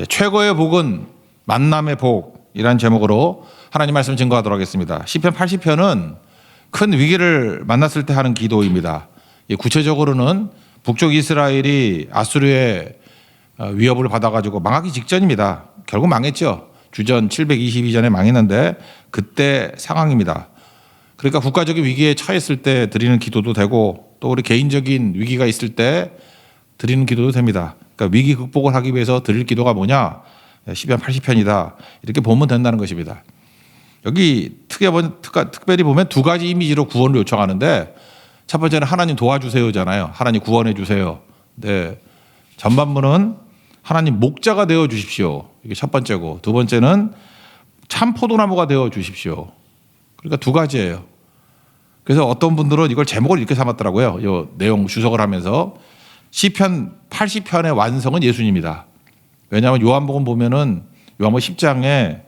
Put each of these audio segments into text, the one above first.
최고의 복은 만남의 복이라는 제목으로 하나님 말씀 증거하도록 하겠습니다. 시편 80편은 큰 위기를 만났을 때 하는 기도입니다. 구체적으로는 북쪽 이스라엘이 아수르의 위협을 받아가지고 망하기 직전입니다. 결국 망했죠. 주전 722전에 망했는데 그때 상황입니다. 그러니까 국가적인 위기에 처했을 때 드리는 기도도 되고 또 우리 개인적인 위기가 있을 때 드리는 기도도 됩니다. 그러니까 위기 극복을 하기 위해서 드릴 기도가 뭐냐? 시편 80편이다. 이렇게 보면 된다는 것입니다. 여기 특별히 보면 두 가지 이미지로 구원을 요청하는데 첫 번째는 하나님 도와주세요잖아요. 하나님 구원해 주세요. 네. 전반부는 하나님 목자가 되어 주십시오. 이게 첫 번째고 두 번째는 참 포도나무가 되어 주십시오. 그러니까 두 가지예요. 그래서 어떤 분들은 이걸 제목을 이렇게 삼았더라고요. 이 내용 주석을 하면서 시편 80편의 완성은 예수님이다. 왜냐하면 요한복음 보면은 요한복음 10장에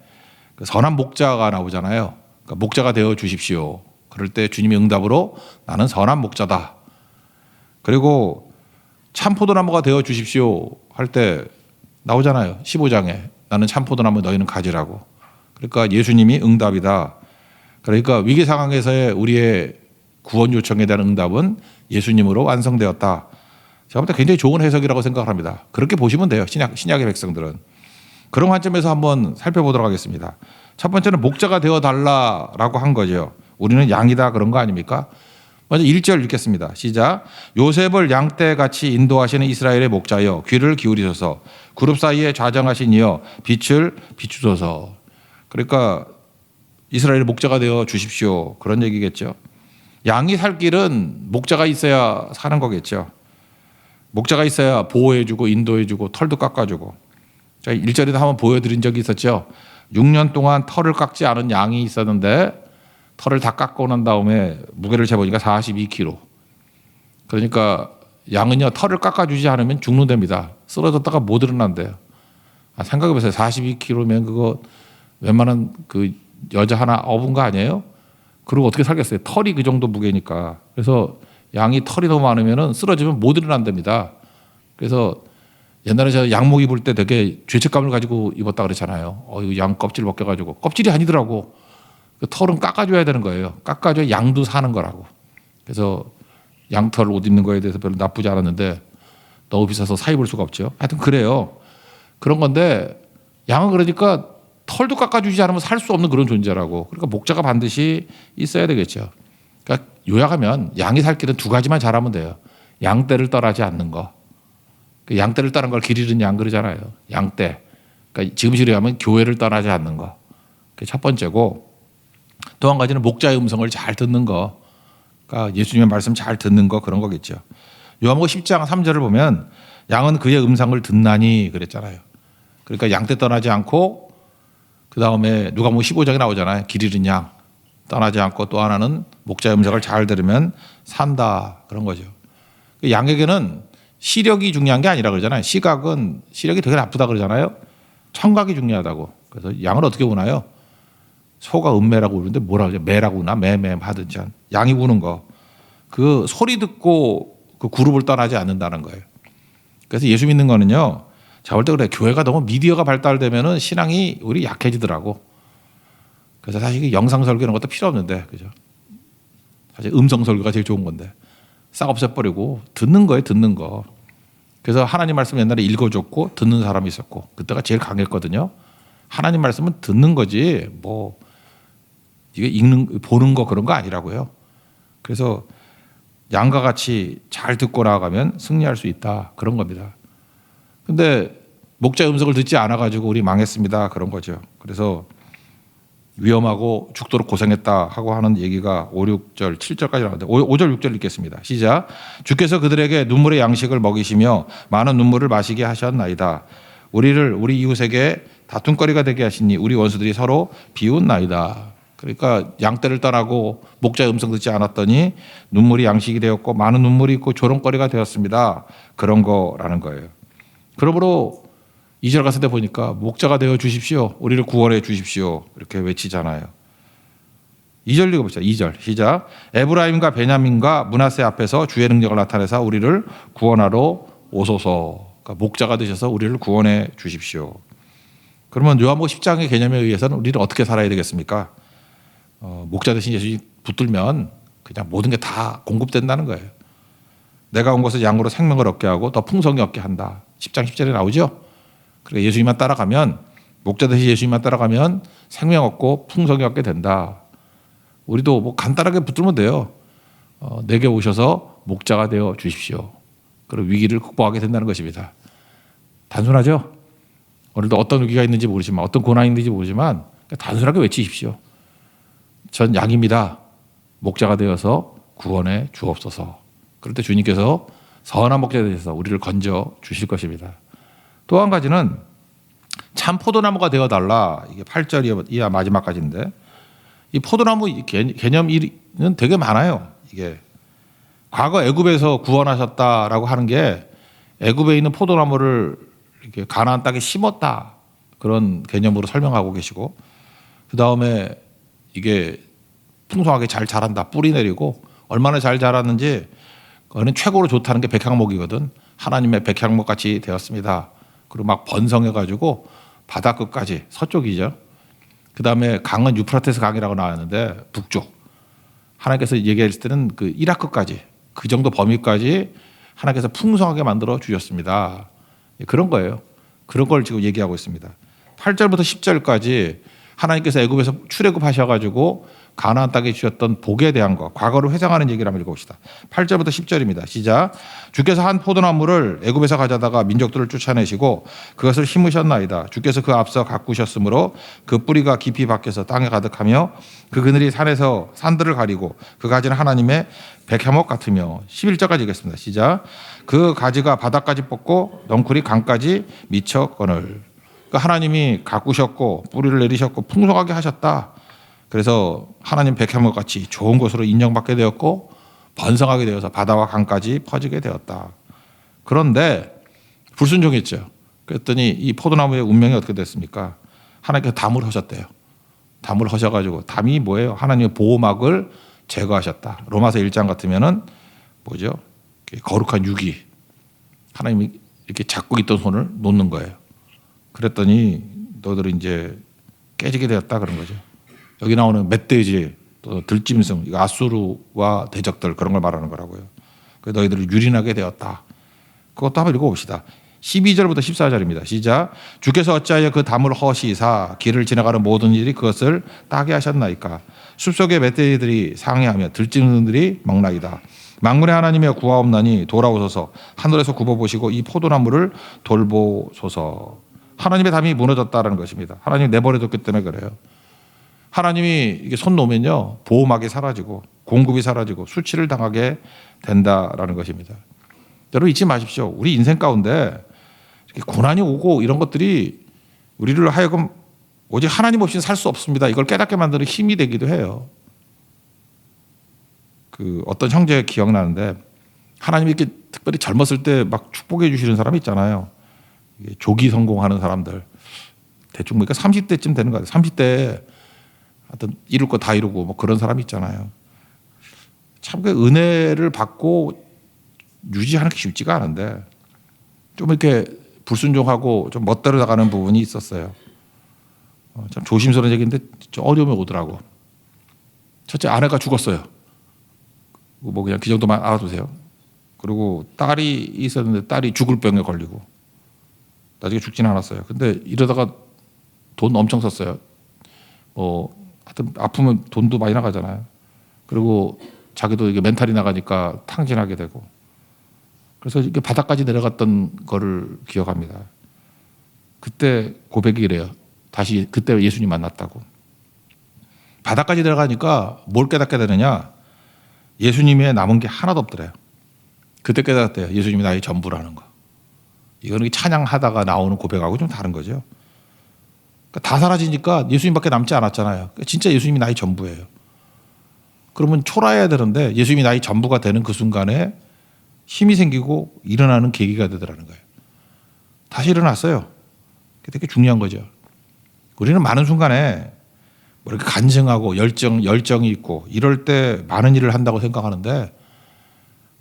선한 목자가 나오잖아요. 그러니까 목자가 되어 주십시오. 그럴 때 주님의 응답으로 나는 선한 목자다. 그리고 참 포도나무가 되어 주십시오 할 때 나오잖아요. 15장에 나는 참 포도나무 너희는 가지라고. 그러니까 예수님이 응답이다. 그러니까 위기 상황에서의 우리의 구원 요청에 대한 응답은 예수님으로 완성되었다. 제가 볼 때 굉장히 좋은 해석이라고 생각을 합니다. 그렇게 보시면 돼요. 신약의 백성들은. 그런 관점에서 한번 살펴보도록 하겠습니다. 첫 번째는 목자가 되어달라라고 한 거죠. 우리는 양이다 그런 거 아닙니까? 먼저 1절 읽겠습니다. 시작. 요셉을 양떼같이 인도하시는 이스라엘의 목자여 귀를 기울이소서. 그룹 사이에 좌정하신 이여 빛을 비추소서. 그러니까 이스라엘의 목자가 되어 주십시오. 그런 얘기겠죠. 양이 살 길은 목자가 있어야 사는 거겠죠. 목자가 있어야 보호해주고 인도해주고 털도 깎아주고. 제가 1절에도 한번 보여드린 적이 있었죠. 6년 동안 털을 깎지 않은 양이 있었는데 털을 다 깎고 난 다음에 무게를 재보니까 42kg. 그러니까 양은요 털을 깎아주지 않으면 죽는답니다. 쓰러졌다가 못 일어난대요. 생각해보세요. 42kg면 그거 웬만한 그 여자 하나 업은 거 아니에요? 그리고 어떻게 살겠어요? 털이 그 정도 무게니까. 그래서 양이 털이 너무 많으면 쓰러지면 못 일어난답니다. 그래서 옛날에 제가 양복 입을 때 되게 죄책감을 가지고 입었다 그랬잖아요. 이거 양 껍질 벗겨가지고. 껍질이 아니더라고. 그 털은 깎아줘야 되는 거예요. 깎아줘야 양도 사는 거라고. 그래서 양털 옷 입는 거에 대해서 별로 나쁘지 않았는데 너무 비싸서 사 입을 수가 없죠. 하여튼 그래요. 그런 건데 양은 그러니까 털도 깎아주지 않으면 살 수 없는 그런 존재라고. 그러니까 목자가 반드시 있어야 되겠죠. 그러니까 요약하면 양이 살 길은 두 가지만 잘하면 돼요. 양떼를 떠나지 않는 거. 그 양떼를 떠난 걸 길 잃은 양 그러잖아요. 양떼. 그러니까 지금식으로 하면 교회를 떠나지 않는 거. 그게 첫 번째고 또 한 가지는 목자의 음성을 잘 듣는 거. 그러니까 예수님의 말씀 잘 듣는 거 그런 거겠죠. 요한복음 10장 3절을 보면 양은 그의 음성을 듣나니 그랬잖아요. 그러니까 양떼 떠나지 않고 그 다음에 누가복음 15장에 나오잖아요. 길 잃은 양 떠나지 않고 또 하나는 목자의 음성을 잘 들으면 산다 그런 거죠. 양에게는 시력이 중요한 게 아니라 그러잖아요. 시력이 되게 나쁘다 그러잖아요. 청각이 중요하다고. 그래서 양을 어떻게 우나요? 소가 음매라고 우는데 뭐라 그러죠? 매라고 우나? 매매 하든지 양이 우는 거. 그 소리 듣고 그 그룹을 떠나지 않는다는 거예요. 그래서 예수 믿는 거는요. 제가 볼 때 그래. 교회가 너무 미디어가 발달되면은 신앙이 우리 약해지더라고. 그래서 사실 영상 설교 이런 것도 필요 없는데, 그죠? 사실 음성 설교가 제일 좋은 건데. 싹 없애버리고 듣는 거예요, 듣는 거. 그래서 하나님 말씀 옛날에 읽어줬고 듣는 사람이 있었고 그때가 제일 강했거든요. 하나님 말씀은 듣는 거지 뭐 이게 보는 거 그런 거 아니라고요. 그래서 양과 같이 잘 듣고 나아가면 승리할 수 있다 그런 겁니다. 근데 목자의 음성을 듣지 않아가지고 우리 망했습니다 그런 거죠. 그래서 위험하고 죽도록 고생했다 하고 하는 얘기가 5, 6절, 7절까지 나오는데 5절, 6절 읽겠습니다. 시작. 주께서 그들에게 눈물의 양식을 먹이시며 많은 눈물을 마시게 하셨나이다. 우리 이웃에게 다툼거리가 되게 하시니 우리 원수들이 서로 비웃나이다. 그러니까 양떼를 떠나고 목자의 음성 듣지 않았더니 눈물이 양식이 되었고 많은 눈물이 있고 조롱거리가 되었습니다. 그런 거라는 거예요. 그러므로 2절 갔을 때 보니까 목자가 되어 주십시오. 우리를 구원해 주십시오. 이렇게 외치잖아요. 2절 읽어보시죠. 2절 시작. 에브라임과 베냐민과 므낫세 앞에서 주의 능력을 나타내사 우리를 구원하러 오소서. 그러니까 목자가 되셔서 우리를 구원해 주십시오. 그러면 요한복음 10장의 개념에 의해서는 우리는 어떻게 살아야 되겠습니까? 목자 대신 예수님 붙들면 그냥 모든 게 다 공급된다는 거예요. 내가 온 것은 양으로 생명을 얻게 하고 더 풍성히 얻게 한다. 10장 10절에 나오죠. 그러니까 예수님만 따라가면, 목자 대신 예수님만 따라가면 생명 얻고 풍성히 얻게 된다. 우리도 뭐 간단하게 붙들면 돼요. 내게 오셔서 목자가 되어 주십시오. 그리고 위기를 극복하게 된다는 것입니다. 단순하죠? 오늘도 어떤 위기가 있는지 모르지만, 어떤 고난이 있는지 모르지만 단순하게 외치십시오. 전 양입니다. 목자가 되어서 구원해 주옵소서. 그럴 때 주님께서 선한 목자가 되셔서 우리를 건져 주실 것입니다. 또 한 가지는 참 포도나무가 되어달라. 이게 8절 이하 마지막까지인데, 이 포도나무 개념은 되게 많아요. 이게 과거 애굽에서 구원하셨다라고 하는 게 애굽에 있는 포도나무를 이렇게 가나안 땅에 심었다, 그런 개념으로 설명하고 계시고, 그 다음에 이게 풍성하게 잘 자란다, 뿌리 내리고 얼마나 잘 자랐는지 그거는 최고로 좋다는 게 백향목이거든. 하나님의 백향목 같이 되었습니다. 그리고 막 번성해가지고 바다 끝까지, 서쪽이죠. 그 다음에 강은 유프라테스 강이라고 나왔는데 북쪽, 하나님께서 얘기했을 때는 그 이라크까지, 그 정도 범위까지 하나님께서 풍성하게 만들어 주셨습니다. 그런 거예요. 그런 걸 지금 얘기하고 있습니다. 8절부터 10절까지 하나님께서 애굽에서 출애굽하셔가지고 가나안 땅에 주셨던 복에 대한 것, 과거를 회상하는 얘기를 한번 읽어봅시다. 8절부터 10절입니다. 시작. 주께서 한 포도나무를 애굽에서 가져다가 민족들을 쫓아내시고 그것을 심으셨나이다. 주께서 그 앞서 가꾸셨으므로 그 뿌리가 깊이 박혀서 땅에 가득하며 그 그늘이 산에서 산들을 가리고 그 가지는 하나님의 백향목 같으며. 11절까지 읽겠습니다. 시작. 그 가지가 바닥까지 뻗고 넝쿨이 강까지 미쳤거늘. 그러니까 하나님이 가꾸셨고 뿌리를 내리셨고 풍성하게 하셨다. 그래서 하나님 백향목 같이 좋은 곳으로 인정받게 되었고 번성하게 되어서 바다와 강까지 퍼지게 되었다. 그런데 불순종했죠. 그랬더니 이 포도나무의 운명이 어떻게 됐습니까? 하나님께서 담을 하셨대요. 담을 하셔가지고, 담이 뭐예요? 하나님의 보호막을 제거하셨다. 로마서 1장 같으면은 뭐죠? 거룩한 유기, 하나님이 이렇게 잡고 있던 손을 놓는 거예요. 그랬더니 너희들은 이제 깨지게 되었다, 그런 거죠. 여기 나오는 멧돼지, 또 들짐승, 이거 아수르와 대적들, 그런 걸 말하는 거라고요. 그래서 너희들을 유린하게 되었다. 그것도 한번 읽어봅시다. 12절부터 14절입니다. 시작. 주께서 어찌하여 그 담을 허시사 길을 지나가는 모든 일이 그것을 따게 하셨나이까. 숲속의 멧돼지들이 상해하며 들짐승들이 먹나이다. 만군의 하나님의 구하옵나니 돌아오소서. 하늘에서 굽어보시고 이 포도나무를 돌보소서. 하나님의 담이 무너졌다는 것입니다. 하나님이 내버려뒀기 때문에 그래요. 하나님이 이게 손 놓으면요, 보호막이 사라지고 공급이 사라지고 수치를 당하게 된다라는 것입니다. 여러분 잊지 마십시오. 우리 인생 가운데 이렇게 고난이 오고 이런 것들이 우리를 하여금 오직 하나님 없이는 살 수 없습니다, 이걸 깨닫게 만드는 힘이 되기도 해요. 그 어떤 형제 기억나는데, 하나님이 이렇게 특별히 젊었을 때 막 축복해 주시는 사람이 있잖아요. 조기 성공하는 사람들, 대충 보니까 30대쯤 되는 거 같아요. 30대에 하여튼 이룰 거 다 이루고 뭐 그런 사람이 있잖아요. 참 그 은혜를 받고 유지하는 게 쉽지가 않은데 좀 이렇게 불순종하고 좀 멋대로 나가는 부분이 있었어요. 참 조심스러운 얘기인데 좀 어려움이 오더라고. 첫째, 아내가 죽었어요. 뭐 그냥 그 정도만 알아두세요. 그리고 딸이 있었는데 딸이 죽을 병에 걸리고 나중에 죽지는 않았어요. 근데 이러다가 돈 엄청 썼어요. 하여튼 아프면 돈도 많이 나가잖아요. 그리고 자기도 이게 멘탈이 나가니까 탕진하게 되고, 그래서 이렇게 바닥까지 내려갔던 거를 기억합니다. 그때 고백이 이래요. 다시 그때 예수님 만났다고. 바닥까지 내려가니까 뭘 깨닫게 되느냐? 예수님의 남은 게 하나도 없더래요. 그때 깨닫대요. 예수님이 나의 전부라는 거. 이거는 찬양하다가 나오는 고백하고 좀 다른 거죠. 그러니까 다 사라지니까 예수님밖에 남지 않았잖아요. 그러니까 진짜 예수님이 나의 전부예요. 그러면 초라해야 되는데 예수님이 나의 전부가 되는 그 순간에 힘이 생기고 일어나는 계기가 되더라는 거예요. 다시 일어났어요. 그게 되게 중요한 거죠. 우리는 많은 순간에 뭐 이렇게 간증하고 열정이 있고 이럴 때 많은 일을 한다고 생각하는데,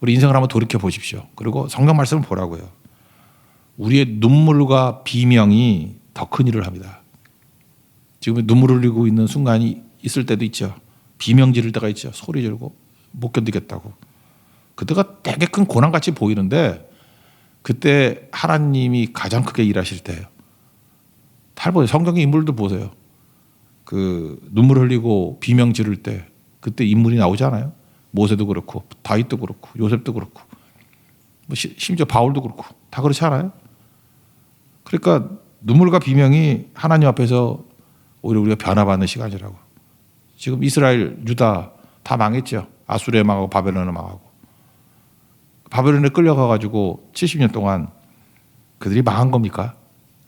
우리 인생을 한번 돌이켜 보십시오. 그리고 성경 말씀을 보라고요. 우리의 눈물과 비명이 더 큰 일을 합니다. 지금 눈물을 흘리고 있는 순간이 있을 때도 있죠. 비명 지를 때가 있죠. 소리 지르고 못 견디겠다고. 그때가 되게 큰 고난같이 보이는데 그때 하나님이 가장 크게 일하실 때예요. 보세요. 성경의 인물들 보세요. 그 눈물 흘리고 비명 지를 때 그때 인물이 나오지 않아요? 모세도 그렇고 다윗도 그렇고 요셉도 그렇고 뭐 심지어 바울도 그렇고 다 그렇지 않아요? 그러니까 눈물과 비명이 하나님 앞에서 오히려 우리가 변화받는 시간이라고. 지금 이스라엘, 유다 다 망했죠. 아수르에 망하고 바벨론에 망하고. 바벨론에 끌려가가지고 70년 동안 그들이 망한 겁니까?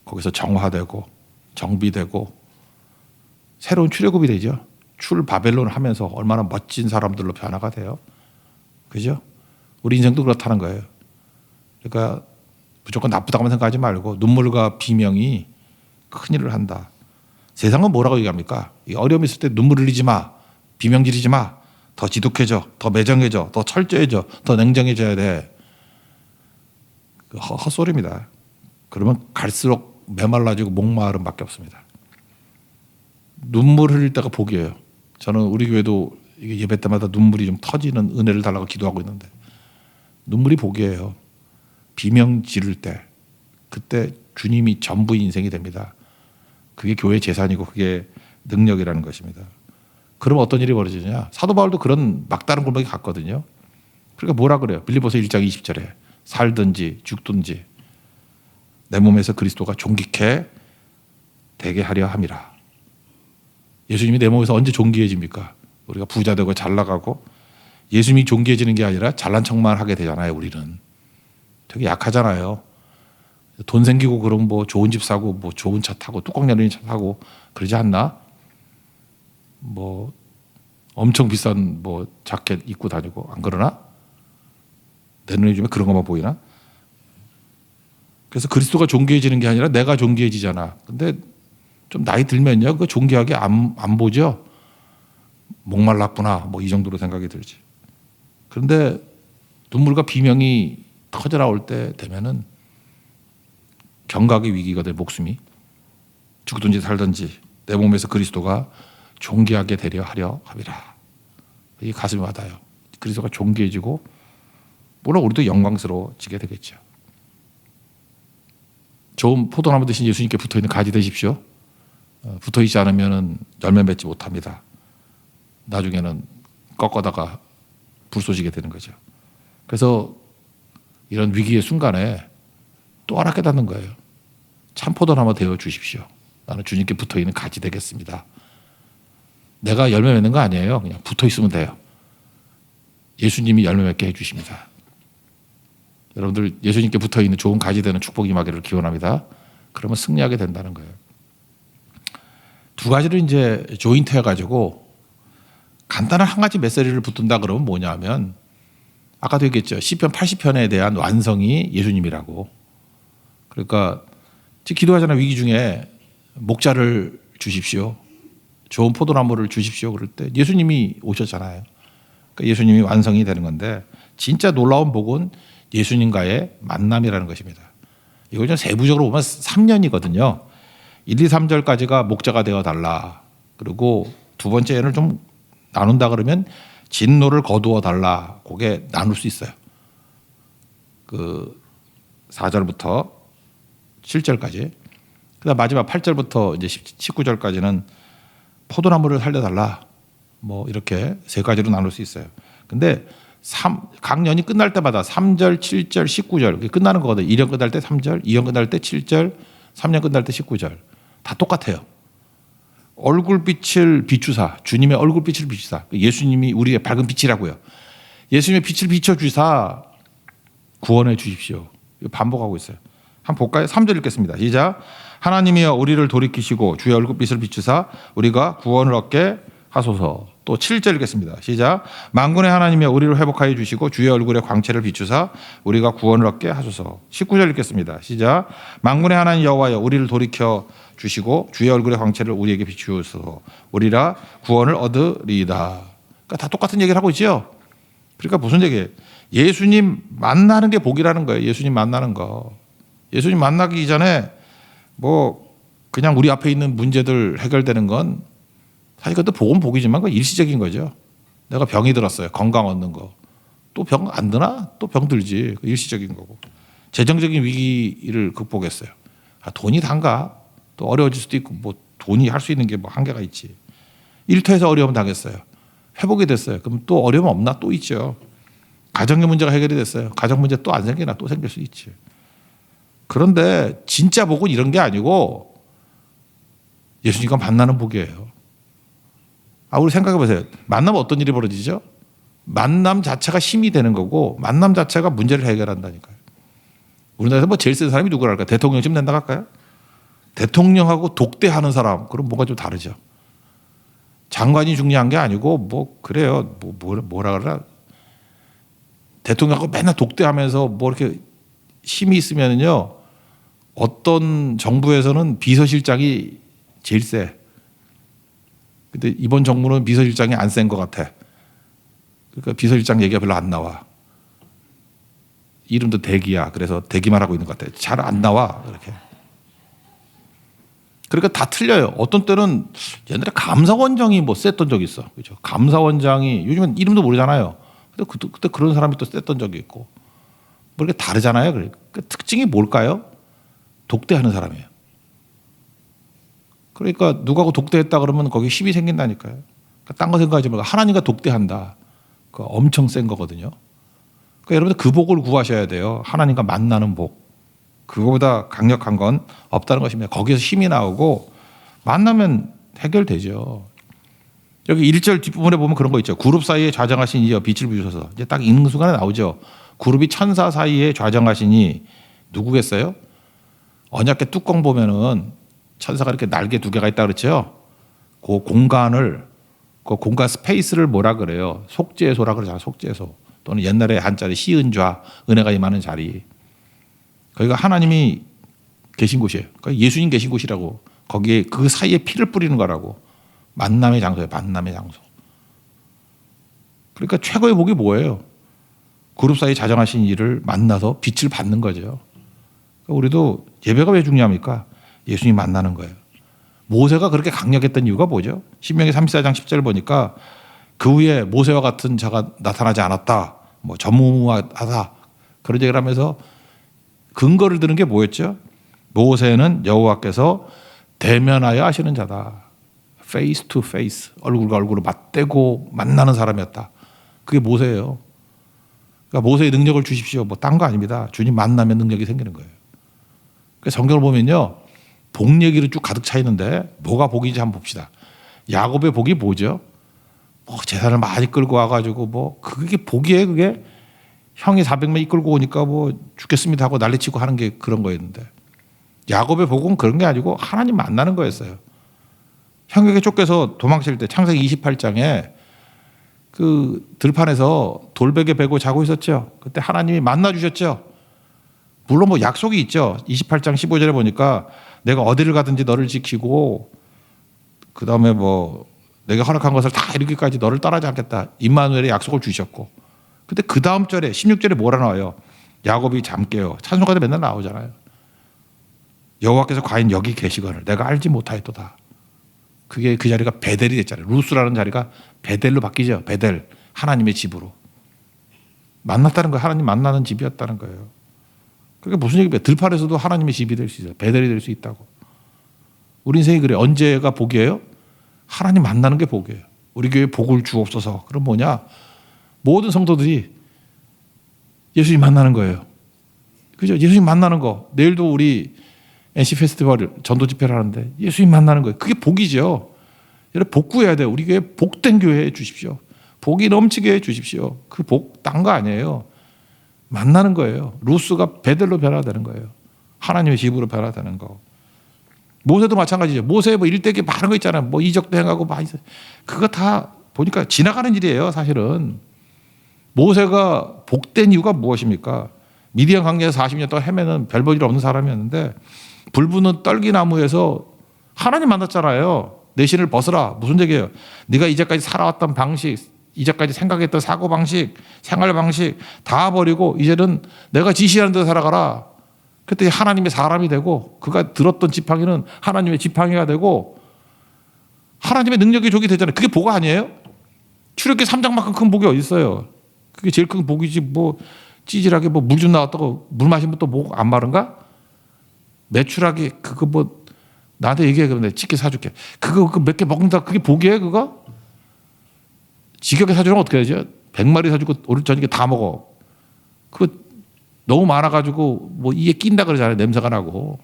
거기서 정화되고 정비되고 새로운 출애굽이 되죠. 출 바벨론 하면서 얼마나 멋진 사람들로 변화가 돼요. 그죠? 우리 인생도 그렇다는 거예요. 그러니까 무조건 나쁘다고만 생각하지 말고 눈물과 비명이 큰 일을 한다. 세상은 뭐라고 얘기합니까? 어려움이 있을 때 눈물 흘리지 마. 비명 지르지 마. 더 지독해져. 더 매정해져. 더 철저해져. 더 냉정해져야 돼. 헛소리입니다. 그러면 갈수록 메말라지고 목마름밖에 없습니다. 눈물 흘릴 때가 복이에요. 저는 우리 교회도 예배 때마다 눈물이 좀 터지는 은혜를 달라고 기도하고 있는데 눈물이 복이에요. 비명 지를 때 그때 주님이 전부의 인생이 됩니다. 그게 교회 재산이고 그게 능력이라는 것입니다. 그럼 어떤 일이 벌어지냐? 사도 바울도 그런 막다른 골목에 갔거든요. 그러니까 뭐라 그래요? 빌립보서 1장 20절에 살든지 죽든지 내 몸에서 그리스도가 존귀케 되게 하려 함이라. 예수님이 내 몸에서 언제 존귀해집니까? 우리가 부자 되고 잘 나가고 예수님이 존귀해지는 게 아니라 잘난 척만 하게 되잖아요. 우리는 되게 약하잖아요. 돈 생기고 그럼 뭐 좋은 집 사고 뭐 좋은 차 타고 뚜껑 열린 차 타고 그러지 않나? 뭐 엄청 비싼 뭐 자켓 입고 다니고 안 그러나? 내 눈에 좀 그런 것만 보이나? 그래서 그리스도가 존귀해지는 게 아니라 내가 존귀해지잖아. 근데 좀 나이 들면요, 그 존귀하게 안 보죠. 목말랐구나, 뭐 이 정도로 생각이 들지. 그런데 눈물과 비명이 터져 나올 때 되면은 경각의 위기가 돼. 목숨이 죽든지 살든지 내 몸에서 그리스도가 존귀하게 되려 하려 함이라. 이 가슴이 와닿아요. 그리스도가 존귀해지고 물론 우리도 영광스러워지게 되겠죠. 좋은 포도나무 대신 예수님께 붙어있는 가지 되십시오. 붙어있지 않으면 열매 맺지 못합니다. 나중에는 꺾어다가 불 쏘지게 되는 거죠. 그래서 이런 위기의 순간에 또 하나 깨닫는 거예요. 참 포도나무 되어 주십시오. 나는 주님께 붙어있는 가지 되겠습니다. 내가 열매 맺는 거 아니에요. 그냥 붙어있으면 돼요. 예수님이 열매 맺게 해주십니다. 여러분들 예수님께 붙어있는 좋은 가지 되는 축복이 임하기를 기원합니다. 그러면 승리하게 된다는 거예요. 두 가지를 이제 조인트 해가지고 간단한 한 가지 메시지를 붙든다 그러면 뭐냐 하면 아까도 얘기했죠. 시편 80편에 대한 완성이 예수님이라고. 그러니까 기도하잖아요. 위기 중에 목자를 주십시오. 좋은 포도나무를 주십시오. 그럴 때 예수님이 오셨잖아요. 그러니까 예수님이 완성이 되는 건데 진짜 놀라운 복은 예수님과의 만남이라는 것입니다. 이걸 좀 세부적으로 보면 3년이거든요. 1, 2, 3절까지가 목자가 되어달라. 그리고 두 번째는 좀 나눈다 그러면 진노를 거두어 달라. 그게 나눌 수 있어요. 그 4절부터 7절까지. 그다음 마지막 8절부터 이제 19절까지는 포도나무를 살려달라. 뭐 이렇게 세 가지로 나눌 수 있어요. 근데 각 년이 끝날 때마다 3절, 7절, 19절 끝나는 거거든요. 1년 끝날 때 3절, 2년 끝날 때 7절, 3년 끝날 때 19절. 다 똑같아요. 얼굴빛을 비추사. 주님의 얼굴빛을 비추사. 예수님이 우리의 밝은 빛이라고요. 예수님의 빛을 비춰주사 구원해 주십시오. 반복하고 있어요. 한번 볼까요? 3절 읽겠습니다. 시작. 하나님이여 우리를 돌이키시고 주의 얼굴빛을 비추사 우리가 구원을 얻게 하소서. 또 7절 읽겠습니다. 시작. 만군의 하나님이여 우리를 회복하여 주시고 주의 얼굴의 광채를 비추사 우리가 구원을 얻게 하소서. 19절 읽겠습니다. 시작. 만군의 하나님 여호와여 우리를 돌이켜 주시고 주의 얼굴의 광채를 우리에게 비추소서. 우리라 구원을 얻으리이다. 그러니까 다 똑같은 얘기를 하고 있죠. 그러니까 무슨 얘기예요? 예수님 만나는 게 복이라는 거예요. 예수님 만나는 거. 예수님 만나기 전에 뭐 그냥 우리 앞에 있는 문제들 해결되는 건 사실 그것도 복은 복이지만 그건 일시적인 거죠. 내가 병이 들었어요. 건강 얻는 거. 또 병 안 드나? 또 병 들지. 일시적인 거고. 재정적인 위기를 극복했어요. 아, 돈이 단가? 또 어려워질 수도 있고 뭐 돈이 할 수 있는 게 뭐 한계가 있지. 일터에서 어려움 당했어요. 회복이 됐어요. 그럼 또 어려움 없나? 또 있죠. 가정의 문제가 해결이 됐어요. 가정 문제 또 안 생기나? 또 생길 수 있지. 그런데 진짜 복은 이런 게 아니고 예수님과 만나는 복이에요. 아, 우리 생각해 보세요. 만나면 어떤 일이 벌어지죠? 만남 자체가 힘이 되는 거고 만남 자체가 문제를 해결한다니까요. 우리나라에서 뭐 제일 센 사람이 누구랄까? 대통령쯤 된다 할까요? 대통령하고 독대하는 사람, 그럼 뭔가 좀 다르죠. 장관이 중요한 게 아니고 뭐 그래요. 뭐라 그러나 대통령하고 맨날 독대하면서 뭐 이렇게 힘이 있으면요, 어떤 정부에서는 비서실장이 제일 세. 근데 이번 정부는 비서실장이 안 센 것 같아. 그러니까 비서실장 얘기가 별로 안 나와. 이름도 대기야. 그래서 대기만 하고 있는 것 같아. 잘 안 나와. 이렇게. 그러니까 다 틀려요. 어떤 때는 옛날에 감사원장이 뭐 셌던 적이 있어. 그죠? 감사원장이 요즘은 이름도 모르잖아요. 근데 그때 그런 사람이 또 셌던 적이 있고. 뭐 이렇게 다르잖아요. 그러니까 특징이 뭘까요? 독대하는 사람이에요. 그러니까 누구하고 독대했다 그러면 거기 힘이 생긴다니까요. 그러니까 딴 거 생각하지 말고 하나님과 독대한다. 그 엄청 센 거거든요. 그러니까 여러분들 그 복을 구하셔야 돼요. 하나님과 만나는 복. 그거보다 강력한 건 없다는 것입니다. 거기서 힘이 나오고 만나면 해결되죠. 여기 1절 뒷부분에 보면 그런 거 있죠. 그룹 사이에 좌정하신 이여 빛을 비추셔서. 이제 딱 읽는 순간에 나오죠. 그룹이 천사 사이에 좌정하시니 누구겠어요? 언약궤 뚜껑 보면은 천사가 이렇게 날개 2개가 있다 그렇죠. 그 공간을, 그 공간 스페이스를 뭐라 그래요? 속죄소라 그러잖아요. 속죄소. 또는 옛날에 한자리 시은좌, 은혜가 임하는 자리. 거기가 하나님이 계신 곳이에요. 그러니까 예수님 계신 곳이라고. 거기에 그 사이에 피를 뿌리는 거라고. 만남의 장소예요. 만남의 장소. 그러니까 최고의 복이 뭐예요? 그룹 사이에 자정하신 이를 만나서 빛을 받는 거죠. 그러니까 우리도 예배가 왜 중요합니까? 예수님 만나는 거예요. 모세가 그렇게 강력했던 이유가 뭐죠? 신명기 34장 10절 보니까 그 후에 모세와 같은 자가 나타나지 않았다. 뭐 전무후무하다. 그런 얘기를 하면서 근거를 드는 게 뭐였죠? 모세는 여호와께서 대면하여 하시는 자다. face to face. 얼굴과 얼굴을 맞대고 만나는 사람이었다. 그게 모세예요. 그러니까 모세의 능력을 주십시오. 뭐 딴 거 아닙니다. 주님 만나면 능력이 생기는 거예요. 그래서 성경을 보면요, 복 얘기로 쭉 가득 차 있는데 뭐가 복인지 한번 봅시다. 야곱의 복이 뭐죠? 뭐 재산을 많이 끌고 와가지고 뭐 그게 복이에요. 그게 형이 400명 이끌고 오니까 뭐 죽겠습니다 하고 난리치고 하는 게 그런 거였는데, 야곱의 복은 그런 게 아니고 하나님 만나는 거였어요. 형에게 쫓겨서 도망칠 때 창세기 28장에 그 들판에서 돌베개 베고 자고 있었죠. 그때 하나님이 만나 주셨죠. 물론 뭐 약속이 있죠. 28장 15절에 보니까 내가 어디를 가든지 너를 지키고 그 다음에 뭐 내가 허락한 것을 다 이루기까지 너를 떠나지 않겠다. 임마누엘의 약속을 주셨고. 근데 그 다음 절에 16절에 뭐라 나와요? 야곱이 잠 깨요. 찬송가도 맨날 나오잖아요. 여호와께서 과연 여기 계시거늘 내가 알지 못하였도다. 그게 그 자리가 베델이 됐잖아요. 루스라는 자리가 베델로 바뀌죠. 베델, 하나님의 집으로. 만났다는 거예요. 하나님 만나는 집이었다는 거예요. 그게 무슨 얘기예요? 들판에서도 하나님의 집이 될 수 있어요. 베델이 될 수 있다고. 우리 인생이 그래. 언제가 복이에요? 하나님 만나는 게 복이에요. 우리 교회에 복을 주옵소서. 그럼 뭐냐? 모든 성도들이 예수님 만나는 거예요. 그죠? 예수님 만나는 거. 내일도 우리 NC 페스티벌 전도 집회를 하는데 예수님 만나는 거예요. 그게 복이죠. 여러분 복 구해야 돼요. 우리 교회 복된 교회 해 주십시오. 복이 넘치게 해 주십시오. 그 복 딴 거 아니에요. 만나는 거예요. 루스가 베델로 변화되는 거예요. 하나님의 집으로 변화되는 거. 모세도 마찬가지죠. 모세 뭐 일대기 많은 거 있잖아요. 뭐 이적도 행하고 막 그거 다 보니까 지나가는 일이에요. 사실은. 모세가 복된 이유가 무엇입니까? 미디안 광야에서 40년 동안 헤매는 별 볼 일 없는 사람이었는데 불 붙는 떨기나무에서 하나님 만났잖아요. 내 신을 벗어라. 무슨 얘기예요? 네가 이제까지 살아왔던 방식, 이제까지 생각했던 사고방식, 생활방식 다 버리고 이제는 내가 지시하는 대로 살아가라. 그때 하나님의 사람이 되고 그가 들었던 지팡이는 하나님의 지팡이가 되고 하나님의 능력의 족이 되잖아요. 그게 복 아니에요? 출애굽기 3장만큼 큰 복이 어디 있어요? 그게 제일 큰 복이지. 뭐 찌질하게 뭐 물 좀 나왔다고 물 마시면 또 목 안 마른가? 매출하게 그거 뭐 나한테 얘기해. 그러면 내가 치킨 사줄게. 그거 몇 개 먹는다. 그게 복이에요 그거? 지겹게 사주면 어떻게 해야죠? 100마리 사주고 오늘 저녁에 다 먹어. 그거 너무 많아가지고 뭐 이에 낀다 그러잖아요. 냄새가 나고.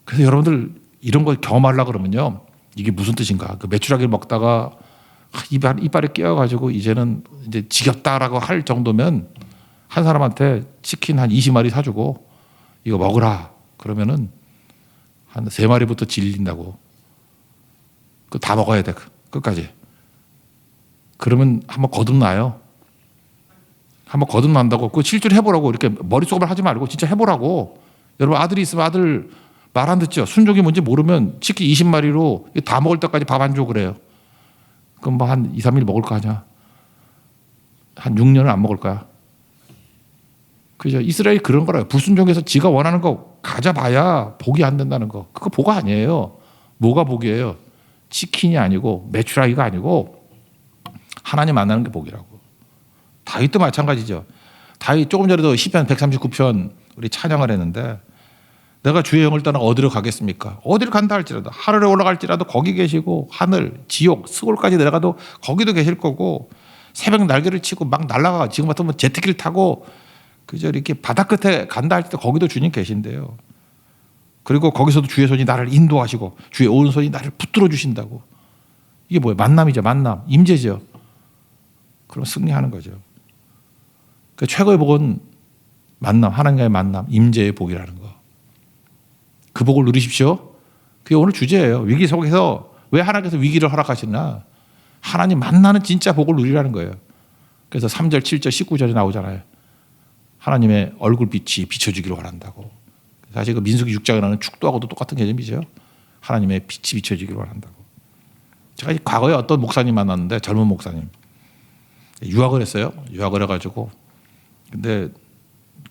그래서 여러분들 이런 걸 경험하려고 그러면요. 이게 무슨 뜻인가? 그 매출하게 먹다가 이빨에 끼어가지고 이제는 이제 지겹다라고 할 정도면 한 사람한테 치킨 한 20마리 사주고 이거 먹으라. 그러면은 한 3마리부터 질린다고. 그 다 먹어야 돼. 끝까지. 그러면 한번 거듭나요. 한번 거듭난다고. 그거 실제로 해보라고. 이렇게 머릿속으로 하지 말고 진짜 해보라고. 여러분 아들이 있으면 아들 말 안 듣죠. 순종이 뭔지 모르면 치킨 20마리로 다 먹을 때까지 밥 안 줘 그래요. 그럼 뭐 한 2, 3일 먹을 거 아니야. 한 6년은 안 먹을 거야. 그죠? 이스라엘이 그런 거라요. 불순종해서 지가 원하는 거 가져봐야 복이 안 된다는 거. 그거 복 아니에요. 뭐가 복이에요? 치킨이 아니고 메추라기가 아니고 하나님 만나는 게 복이라고. 다윗도 마찬가지죠. 다윗 조금 전에도 시편 139편 우리 찬양을 했는데 내가 주의 영을 떠나 어디로 가겠습니까? 어디를 간다 할지라도 하늘에 올라갈지라도 거기 계시고 하늘, 지옥, 스골까지 내려가도 거기도 계실 거고 새벽 날개를 치고 막 날아가 지금 같으면 제트기를 타고 그저 이렇게 바다 끝에 간다 할 때 거기도 주님 계신대요. 그리고 거기서도 주의 손이 나를 인도하시고 주의 오른손이 나를 붙들어 주신다고. 이게 뭐예요? 만남이죠. 만남. 임재죠. 그럼 승리하는 거죠. 그 최고의 복은 만남, 하나님과의 만남, 임재의 복이라는 거. 그 복을 누리십시오. 그게 오늘 주제예요. 위기 속에서 왜 하나님께서 위기를 허락하시나? 하나님 만나는 진짜 복을 누리라는 거예요. 그래서 3절, 7절, 19절에 나오잖아요. 하나님의 얼굴빛이 비춰주기를 원한다고. 사실 그 민수기 6장에 나오는 축도하고도 똑같은 개념이죠. 하나님의 빛이 비춰주기를 원한다고. 제가 과거에 어떤 목사님 만났는데 젊은 목사님. 유학을 했어요. 유학을 해가지고. 근데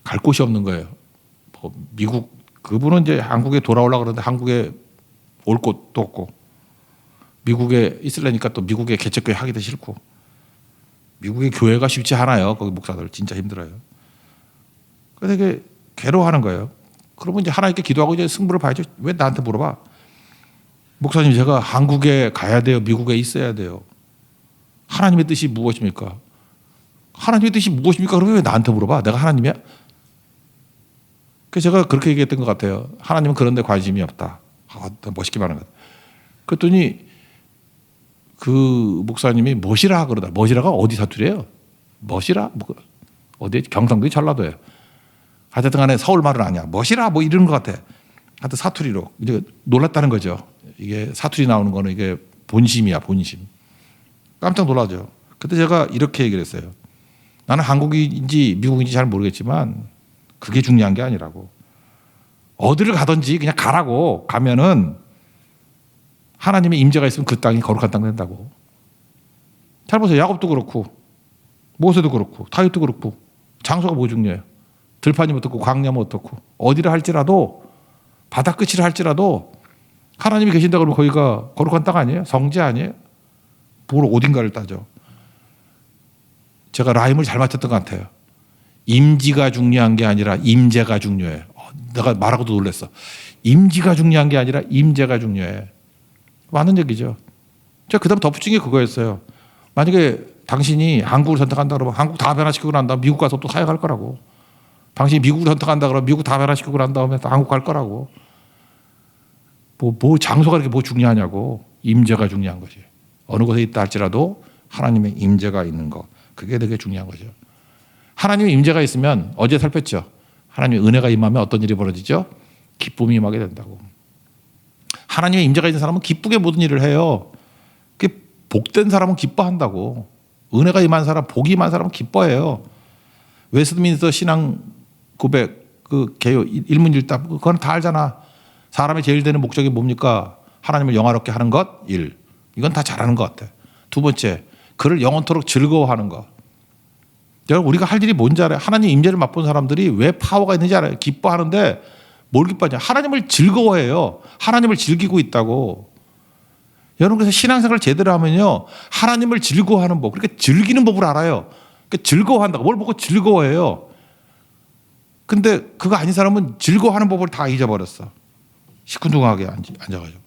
갈 곳이 없는 거예요. 뭐 미국 그분은 이제 한국에 돌아오려고 그러는데 한국에 올 곳도 없고 미국에 있으려니까 또 미국에 개척교회 하기도 싫고 미국의 교회가 쉽지 않아요. 거기 목사들 진짜 힘들어요. 그래서 되게 괴로워하는 거예요. 그러면 이제 하나님께 기도하고 이제 승부를 봐야죠. 왜 나한테 물어봐? 목사님 제가 한국에 가야 돼요? 미국에 있어야 돼요? 하나님의 뜻이 무엇입니까? 하나님의 뜻이 무엇입니까? 그러면 왜 나한테 물어봐? 내가 하나님이야? 그래서 제가 그렇게 얘기했던 것 같아요. 하나님은 그런 데 관심이 없다. 멋있게 말하는 것. 그랬더니 그 목사님이 멋이라 그러다. 멋이라가 어디 사투리예요? 멋이라? 뭐 어디? 경상도에 전라도예요. 하여튼 간에 서울 말은 아니야. 멋이라 뭐 이런 것 같아. 하여튼 사투리로. 이제 놀랐다는 거죠. 이게 사투리 나오는 거는 이게 본심이야, 본심. 깜짝 놀라죠. 그때 제가 이렇게 얘기를 했어요. 나는 한국인지 미국인지 잘 모르겠지만 그게 중요한 게 아니라고. 어디를 가든지 그냥 가라고. 가면은 하나님의 임재가 있으면 그 땅이 거룩한 땅 된다고. 잘 보세요. 야곱도 그렇고 모세도 그렇고 다윗도 그렇고 장소가 뭐 중요해요? 들판이면 어떻고 광야면 어떻고 어디를 할지라도 바다 끝이라 할지라도 하나님이 계신다 그러면 거기가 거룩한 땅 아니에요? 성지 아니에요? 뭘 어딘가를 따져. 제가 라임을 잘 맞췄던 것 같아요. 임지가 중요한 게 아니라 임재가 중요해. 내가 말하고도 놀랐어. 임지가 중요한 게 아니라 임재가 중요해. 맞는 얘기죠. 제가 그다음 덧붙인 게 그거였어요. 만약에 당신이 한국을 선택한다 그러면 한국 다 변화시키고 난 다음 미국 가서 또 사역할 거라고. 당신이 미국을 선택한다 그러면 미국 다 변화시키고 난 다음에 또 한국 갈 거라고. 뭐 장소가 이렇게 뭐 중요하냐고. 임재가 중요한 거지. 어느 곳에 있다 할지라도 하나님의 임재가 있는 거. 그게 되게 중요한 거죠. 하나님의 임재가 있으면 어제 살폈죠. 하나님의 은혜가 임하면 어떤 일이 벌어지죠? 기쁨이 임하게 된다고. 하나님의 임재가 있는 사람은 기쁘게 모든 일을 해요. 그게 복된 사람은 기뻐한다고. 은혜가 임한 사람, 복이 임한 사람은 기뻐해요. 웨스트민스터 신앙 고백 그 개요 일문일답 그건 다 알잖아. 사람의 제일 되는 목적이 뭡니까? 하나님을 영화롭게 하는 것, 일. 이건 다 잘하는 것 같아. 두 번째, 그를 영원토록 즐거워하는 것. 여러분 우리가 할 일이 뭔지 알아요? 하나님 임재를 맛본 사람들이 왜 파워가 있는지 알아요? 기뻐하는데 뭘 기뻐하냐? 하나님을 즐거워해요. 하나님을 즐기고 있다고. 여러분 그래서 신앙생활을 제대로 하면요. 하나님을 즐거워하는 법, 그러니까 즐기는 법을 알아요. 그러니까 즐거워한다고. 뭘 보고 즐거워해요. 근데 그거 아닌 사람은 즐거워하는 법을 다 잊어버렸어. 시큰둥하게 앉아가지고.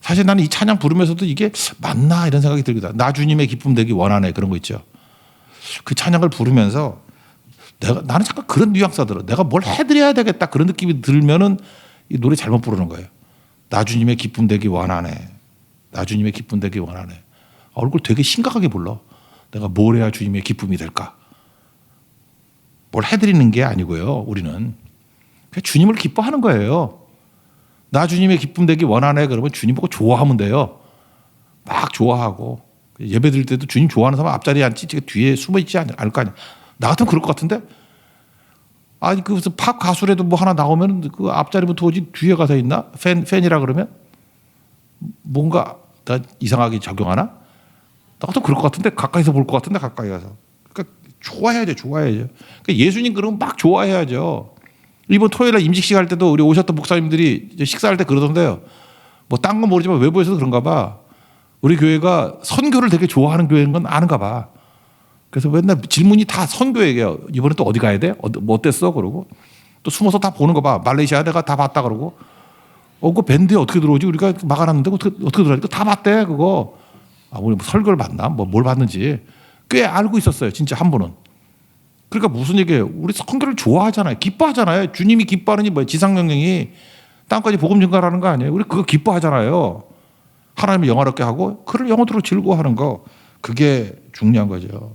사실 나는 이 찬양 부르면서도 이게 맞나 이런 생각이 들거든. 나 주님의 기쁨 되기 원하네 그런 거 있죠. 그 찬양을 부르면서 나는 잠깐 그런 뉘앙스가 들어. 내가 뭘 해드려야 되겠다 그런 느낌이 들면은 이 노래 잘못 부르는 거예요. 나 주님의 기쁨 되기 원하네. 나 주님의 기쁨 되기 원하네. 얼굴 되게 심각하게 불러. 내가 뭘 해야 주님의 기쁨이 될까? 뭘 해드리는 게 아니고요. 우리는 그냥 주님을 기뻐하는 거예요. 나 주님의 기쁨 되기 원하네. 그러면 주님 보고 좋아하면 돼요. 막 좋아하고 예배 드릴 때도 주님 좋아하는 사람 앞자리에 앉지 뒤에 숨어 있지 않을 거 아니야. 나 같으면 그럴 것 같은데. 아니 그 무슨 팝 가수라도 뭐 하나 나오면 그 앞자리부터 오지 뒤에 가서 있나? 팬이라 그러면 뭔가 나 이상하게 작용하나? 나 같으면 그럴 것 같은데 가까이서 볼 것 같은데 가까이 가서. 그러니까 좋아해야죠. 그러니까 예수님 그러면 막 좋아해야죠. 이번 토요일에 임직식 할 때도 우리 오셨던 목사님들이 식사할 때 그러던데요. 뭐 딴 건 모르지만 외부에서도 그런가 봐. 우리 교회가 선교를 되게 좋아하는 교회인 건 아는가 봐. 그래서 맨날 질문이 다 선교 얘기예요. 이번에 또 어디 가야 돼? 뭐 어땠어? 그러고 또 숨어서 다 보는 거 봐. 말레이시아 내가 다 봤다 그러고. 그 밴드에 어떻게 들어오지? 우리가 막아놨는데 어떻게 들어오지? 다 봤대 그거. 우리 뭐 설교를 봤나? 뭘 봤는지 꽤 알고 있었어요. 진짜 한 분은. 그러니까 무슨 얘기예요? 우리 선교를 좋아하잖아요. 기뻐하잖아요. 주님이 기뻐하는 게 뭐예요? 지상명령이 땅까지 복음 전가라는 거 아니에요? 우리 그거 기뻐하잖아요. 하나님을 영화롭게 하고 그를 영혼으로 즐거워하는 거. 그게 중요한 거죠.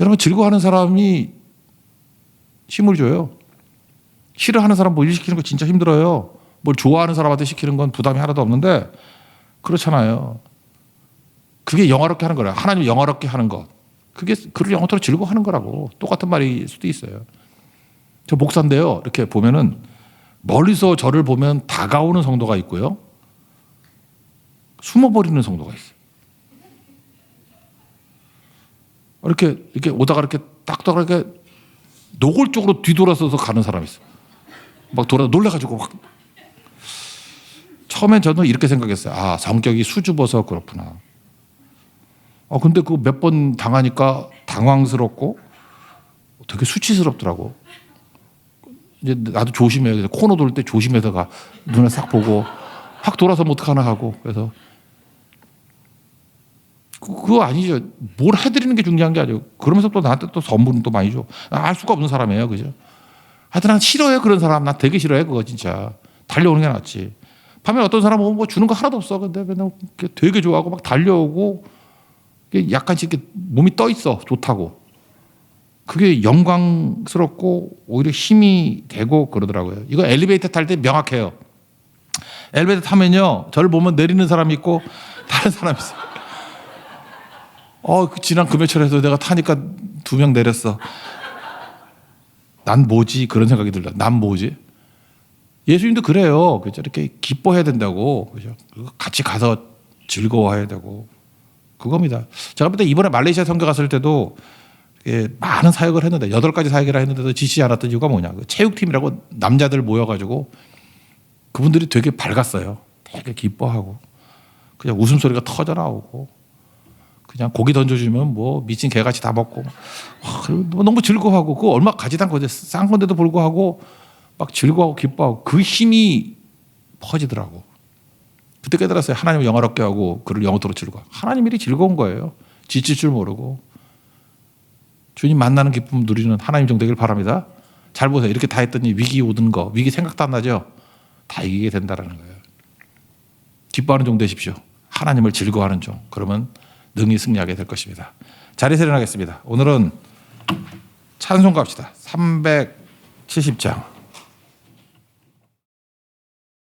여러분 즐거워하는 사람이 힘을 줘요. 싫어하는 사람 뭐 일 시키는 거 진짜 힘들어요. 뭘 좋아하는 사람한테 시키는 건 부담이 하나도 없는데 그렇잖아요. 그게 영화롭게 하는 거라. 하나님을 영화롭게 하는 것. 그게 그를 영혼으로 즐거워하는 거라고. 똑같은 말일 수도 있어요. 저 목사인데요. 이렇게 보면은 멀리서 저를 보면 다가오는 성도가 있고요. 숨어버리는 성도가 있어요. 이렇게 오다가 이렇게 딱딱 이렇게 노골적으로 뒤돌아서서 가는 사람이 있어요. 막 놀래가지고 막. 처음엔 저는 이렇게 생각했어요. 성격이 수줍어서 그렇구나. 근데 그거 몇 번 당하니까 당황스럽고 되게 수치스럽더라고. 이제 나도 조심해. 코너 돌 때 조심해서 가. 눈에 싹 보고 확 돌아서면 어떡하나 하고. 그래서 그거 아니죠. 뭘 해드리는 게 중요한 게 아니고. 그러면서 또 나한테 또 선물은 또 많이 줘. 알 수가 없는 사람이에요. 그죠? 하여튼 난 싫어해. 그런 사람. 나 되게 싫어해. 그거 진짜. 달려오는 게 낫지. 밤에 어떤 사람 보면 뭐 주는 거 하나도 없어. 근데 맨날 되게 좋아하고 막 달려오고 약간씩 이렇게 몸이 떠 있어. 좋다고. 그게 영광스럽고 오히려 힘이 되고 그러더라고요. 이거 엘리베이터 탈 때 명확해요. 엘리베이터 타면요. 저를 보면 내리는 사람이 있고 다른 사람이 있어요. 지난 금요일에도 내가 타니까 2명 내렸어. 난 뭐지? 그런 생각이 들다. 난 뭐지? 예수님도 그래요. 그죠? 이렇게 기뻐해야 된다고. 그죠? 같이 가서 즐거워해야 되고. 그겁니다. 제가 볼 때 이번에 말레이시아 선교 갔을 때도 많은 사역을 했는데 8가지 사역이라 했는데도 지치지 않았던 이유가 뭐냐. 체육팀이라고 남자들 모여가지고 그분들이 되게 밝았어요. 되게 기뻐하고 그냥 웃음소리가 터져 나오고 그냥 고기 던져주면 뭐 미친 개같이 다 먹고 너무 즐거워하고 그거 얼마 가지도 않고 싼 건데도 불구하고 막 즐거워하고 기뻐하고 그 힘이 퍼지더라고. 그때 깨달았어요. 하나님을 영화롭게 하고 그를 영원토록 즐거워. 하나님 일이 즐거운 거예요. 지칠 줄 모르고. 주님 만나는 기쁨 누리는 하나님 정 되길 바랍니다. 잘 보세요. 이렇게 다 했더니 위기 오는 거. 위기 생각도 안 나죠? 다 이기게 된다는 거예요. 기뻐하는 종 되십시오. 하나님을 즐거워하는 종. 그러면 능히 승리하게 될 것입니다. 자리에서 일어나겠습니다. 오늘은 찬송 갑시다. 370장.